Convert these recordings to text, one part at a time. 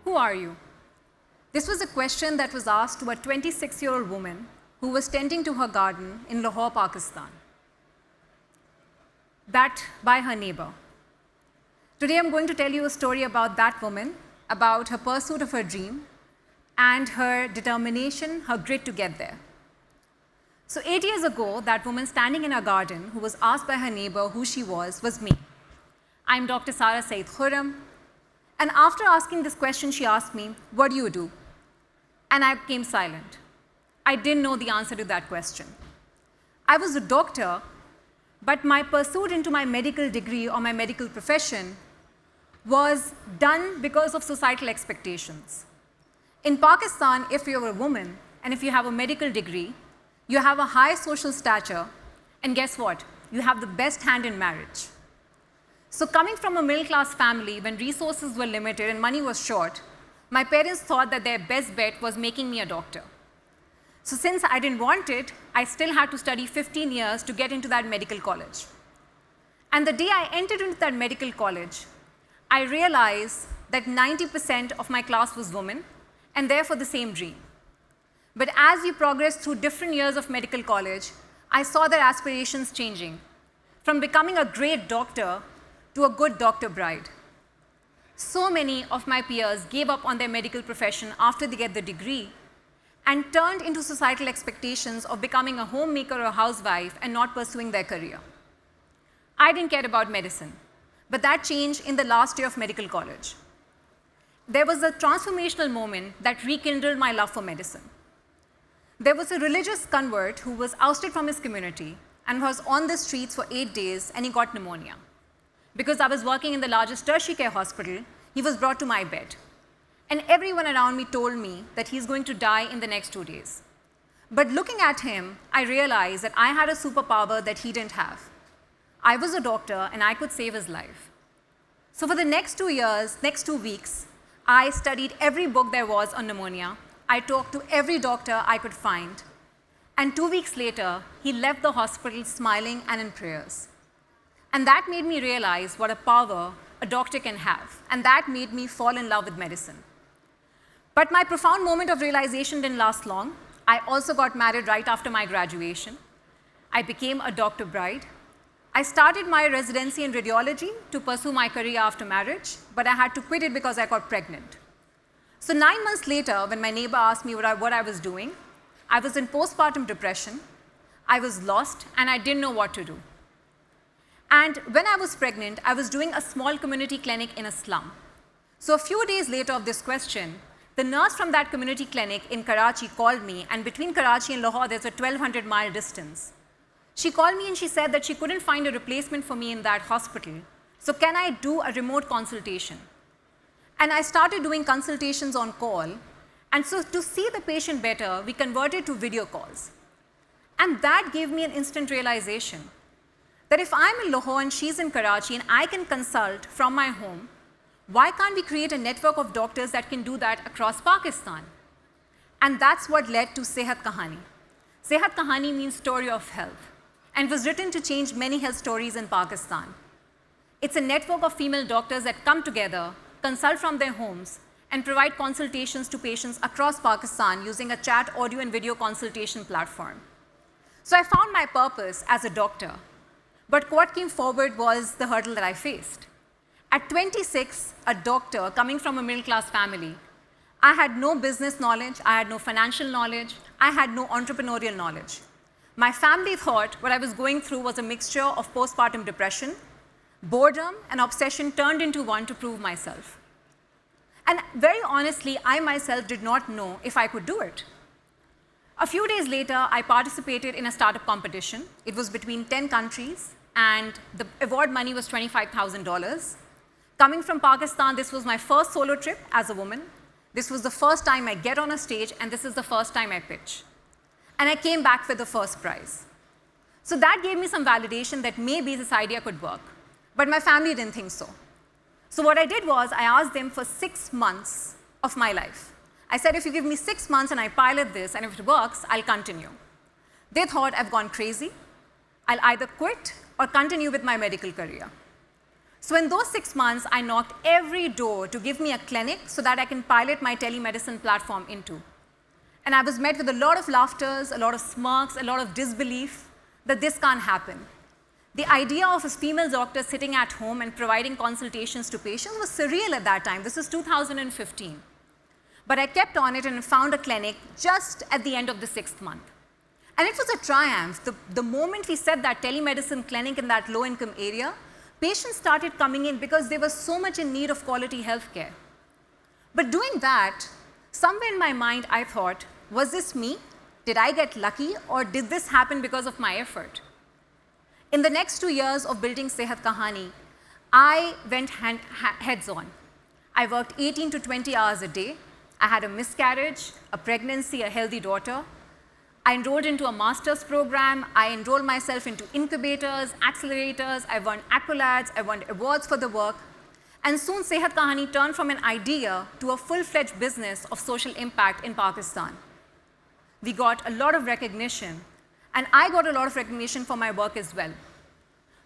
Who are you? This was a question that was asked to a 26-year-old woman who was tending to her garden in Lahore, Pakistan. That by her neighbor. Today I'm going to tell you a story about that woman, about her pursuit of her dream, and her determination, her grit to get there. So 8 years ago, that woman standing in her garden who was asked by her neighbor who she was me. I'm Dr. Sara Saeed Khurram. And after asking this question, she asked me, what do you do? And I became silent. I didn't know the answer to that question. I was a doctor, but my pursuit into my medical degree or my medical profession was done because of societal expectations. In Pakistan, if you're a woman and if you have a medical degree, you have a high social stature, and guess what? You have the best hand in marriage. So coming from a middle-class family, when resources were limited and money was short, my parents thought that their best bet was making me a doctor. So since I didn't want it, I still had to study 15 years to get into that medical college. And the day I entered into that medical college, I realized that 90% of my class was women, and therefore the same dream. But as we progressed through different years of medical college, I saw their aspirations changing, from becoming a great doctor to a good doctor bride. So many of my peers gave up on their medical profession after they get the degree and turned into societal expectations of becoming a homemaker or a housewife and not pursuing their career. I didn't care about medicine, but that changed in the last year of medical college. There was a transformational moment that rekindled my love for medicine. There was a religious convert who was ousted from his community and was on the streets for 8 days, and he got pneumonia. Because I was working in the largest tertiary care hospital, he was brought to my bed. And everyone around me told me that he's going to die in the next 2 days. But looking at him, I realized that I had a superpower that he didn't have. I was a doctor, and I could save his life. So for the next 2 years, next 2 weeks, I studied every book there was on pneumonia. I talked to every doctor I could find. And 2 weeks later, he left the hospital smiling and in prayers. And that made me realize what a power a doctor can have. And that made me fall in love with medicine. But my profound moment of realization didn't last long. I also got married right after my graduation. I became a doctor bride. I started my residency in radiology to pursue my career after marriage, but I had to quit it because I got pregnant. So 9 months later, when my neighbor asked me what I was doing, I was in postpartum depression, I was lost, and I didn't know what to do. And when I was pregnant, I was doing a small community clinic in a slum. So a few days later of this question, the nurse from that community clinic in Karachi called me, and between Karachi and Lahore, there's a 1,200-mile distance. She called me and she said that she couldn't find a replacement for me in that hospital. So can I do a remote consultation? And I started doing consultations on call. And so to see the patient better, we converted to video calls. And that gave me an instant realization that if I'm in Lahore and she's in Karachi and I can consult from my home, why can't we create a network of doctors that can do that across Pakistan? And that's what led to Sehat Kahani. Sehat Kahani means story of health, and was written to change many health stories in Pakistan. It's a network of female doctors that come together, consult from their homes, and provide consultations to patients across Pakistan using a chat, audio, and video consultation platform. So I found my purpose as a doctor. But what came forward was the hurdle that I faced. At 26, a doctor coming from a middle-class family, I had no business knowledge, I had no financial knowledge, I had no entrepreneurial knowledge. My family thought what I was going through was a mixture of postpartum depression, boredom, and obsession turned into one to prove myself. And very honestly, I myself did not know if I could do it. A few days later, I participated in a startup competition. It was between 10 countries, and the award money was $25,000. Coming from Pakistan, this was my first solo trip as a woman. This was the first time I get on a stage, and this is the first time I pitch. And I came back with the first prize. So that gave me some validation that maybe this idea could work. But my family didn't think so. So what I did was I asked them for 6 months of my life. I said, if you give me 6 months and I pilot this, and if it works, I'll continue. They thought I've gone crazy. I'll either quit or continue with my medical career. So in those 6 months, I knocked every door to give me a clinic so that I can pilot my telemedicine platform into. And I was met with a lot of laughters, a lot of smirks, a lot of disbelief that this can't happen. The idea of a female doctor sitting at home and providing consultations to patients was surreal at that time. This is 2015. But I kept on it and found a clinic just at the end of the 6th month. And it was a triumph. The moment we set that telemedicine clinic in that low-income area, patients started coming in because they were so much in need of quality healthcare. But doing that, somewhere in my mind, I thought, was this me? Did I get lucky? Or did this happen because of my effort? In the next 2 years of building Sehat Kahani, I went heads on. I worked 18 to 20 hours a day. I had a miscarriage, a pregnancy, a healthy daughter. I enrolled into a master's program. I enrolled myself into incubators, accelerators. I won accolades. I won awards for the work. And soon Sehat Kahani turned from an idea to a full-fledged business of social impact in Pakistan. We got a lot of recognition, and I got a lot of recognition for my work as well.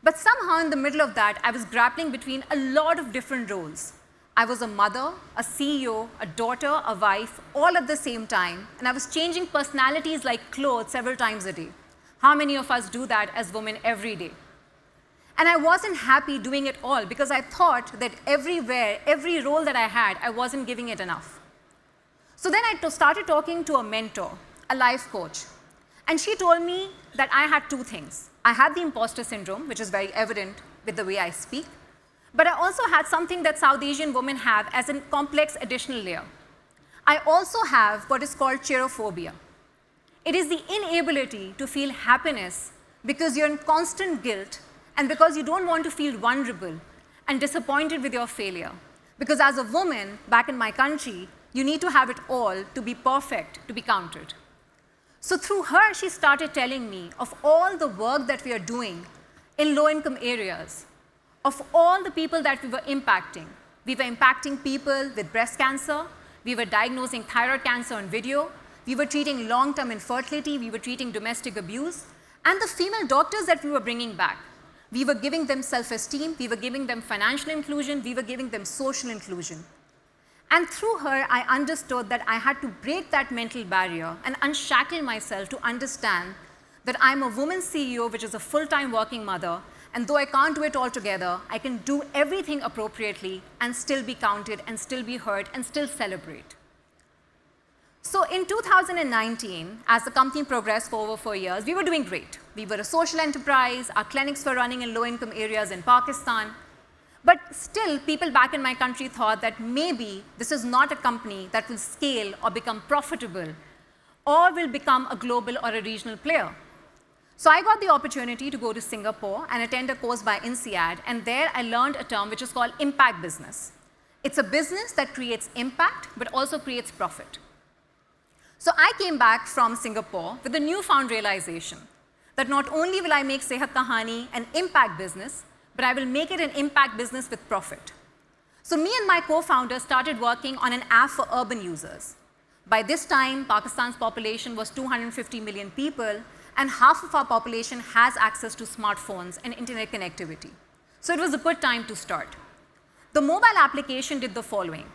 But somehow in the middle of that, I was grappling between a lot of different roles. I was a mother, a CEO, a daughter, a wife, all at the same time, and I was changing personalities like clothes several times a day. How many of us do that as women every day? And I wasn't happy doing it all because I thought that everywhere, every role that I had, I wasn't giving it enough. So then I started talking to a mentor, a life coach, and she told me that I had 2 things. I had the imposter syndrome, which is very evident with the way I speak, but I also had something that South Asian women have as a complex additional layer. I also have what is called cheerophobia. It is the inability to feel happiness because you're in constant guilt and because you don't want to feel vulnerable and disappointed with your failure. Because as a woman back in my country, you need to have it all to be perfect, to be counted. So through her, she started telling me of all the work that we are doing in low-income areas, of all the people that we were impacting. We were impacting people with breast cancer. We were diagnosing thyroid cancer on video. We were treating long-term infertility. We were treating domestic abuse. And the female doctors that we were bringing back, we were giving them self-esteem. We were giving them financial inclusion. We were giving them social inclusion. And through her, I understood that I had to break that mental barrier and unshackle myself to understand that I'm a woman CEO, which is a full-time working mother, and though I can't do it all together, I can do everything appropriately and still be counted and still be heard and still celebrate. So in 2019, as the company progressed for over 4 years, we were doing great. We were a social enterprise. Our clinics were running in low-income areas in Pakistan. But still, people back in my country thought that maybe this is not a company that will scale or become profitable or will become a global or a regional player. So I got the opportunity to go to Singapore and attend a course by INSEAD, and there I learned a term which is called impact business. It's a business that creates impact, but also creates profit. So I came back from Singapore with a newfound realization that not only will I make Sehat Kahani an impact business, but I will make it an impact business with profit. So me and my co-founder started working on an app for urban users. By this time, Pakistan's population was 250 million people, and half of our population has access to smartphones and internet connectivity. So it was a good time to start. The mobile application did the following.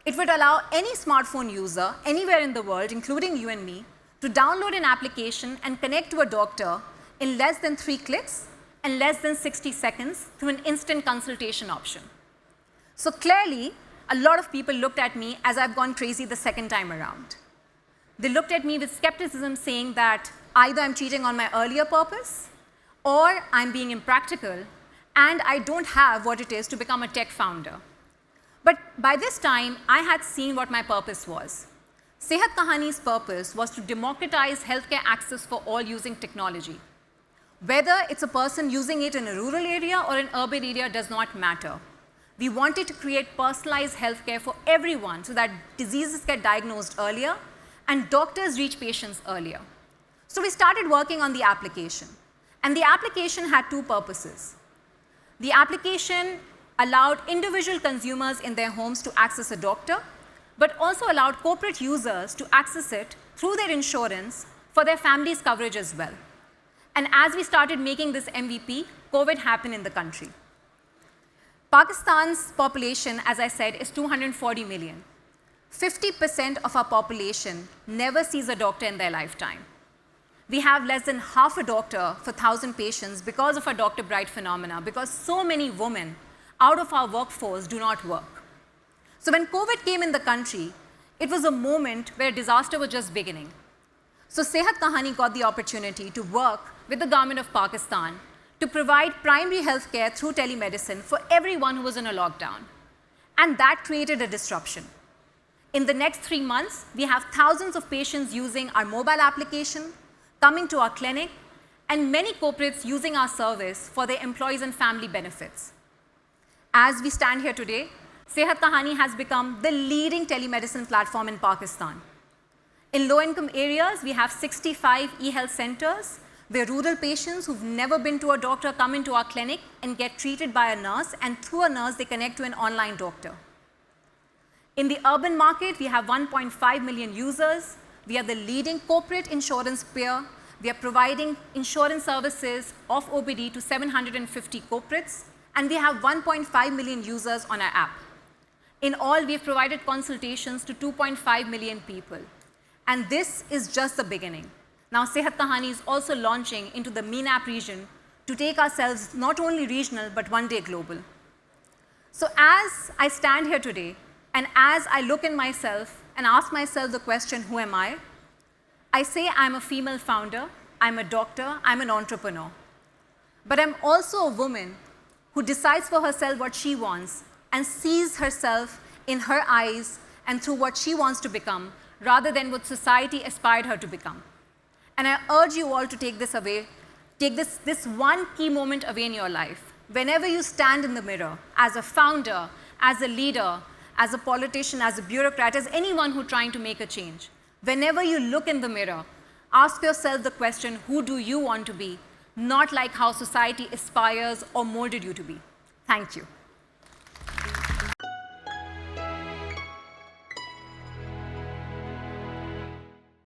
It would allow any smartphone user anywhere in the world, including you and me, to download an application and connect to a doctor in less than 3 clicks and less than 60 seconds through an instant consultation option. So clearly, a lot of people looked at me as I've gone crazy the second time around. They looked at me with skepticism, saying that either I'm cheating on my earlier purpose, or I'm being impractical, and I don't have what it is to become a tech founder. But by this time, I had seen what my purpose was. Sehat Kahani's purpose was to democratize healthcare access for all using technology. Whether it's a person using it in a rural area or an urban area does not matter. We wanted to create personalized healthcare for everyone so that diseases get diagnosed earlier and doctors reach patients earlier. So we started working on the application. And the application had 2 purposes. The application allowed individual consumers in their homes to access a doctor, but also allowed corporate users to access it through their insurance for their family's coverage as well. And as we started making this MVP, COVID happened in the country. Pakistan's population, as I said, is 240 million. 50% of our population never sees a doctor in their lifetime. We have less than half a doctor for 1,000 patients because of our Dr. Bright phenomena, because so many women out of our workforce do not work. So when COVID came in the country, it was a moment where disaster was just beginning. So Sehat Kahani got the opportunity to work with the government of Pakistan to provide primary health care through telemedicine for everyone who was in a lockdown. And that created a disruption. In the next 3 months, we have thousands of patients using our mobile application, coming to our clinic, and many corporates using our service for their employees and family benefits. As we stand here today, Sehat Kahani has become the leading telemedicine platform in Pakistan. In low-income areas, we have 65 e-health centers where rural patients who've never been to a doctor come into our clinic and get treated by a nurse, and through a nurse, they connect to an online doctor. In the urban market, we have 1.5 million users. We are the leading corporate insurance payer. We are providing insurance services of OPD to 750 corporates, and we have 1.5 million users on our app. In all, we have provided consultations to 2.5 million people. And this is just the beginning. Now, Sehat Kahani is also launching into the MENAP region to take ourselves not only regional, but one day global. So as I stand here today, and as I look in myself and ask myself the question, who am I? I say I'm a female founder, I'm a doctor, I'm an entrepreneur. But I'm also a woman who decides for herself what she wants and sees herself in her eyes and through what she wants to become, rather than what society aspired her to become. And I urge you all to take this away, take this one key moment away in your life. Whenever you stand in the mirror, as a founder, as a leader, as a politician, as a bureaucrat, as anyone who's trying to make a change, whenever you look in the mirror, ask yourself the question, who do you want to be? Not like how society aspires or molded you to be. Thank you.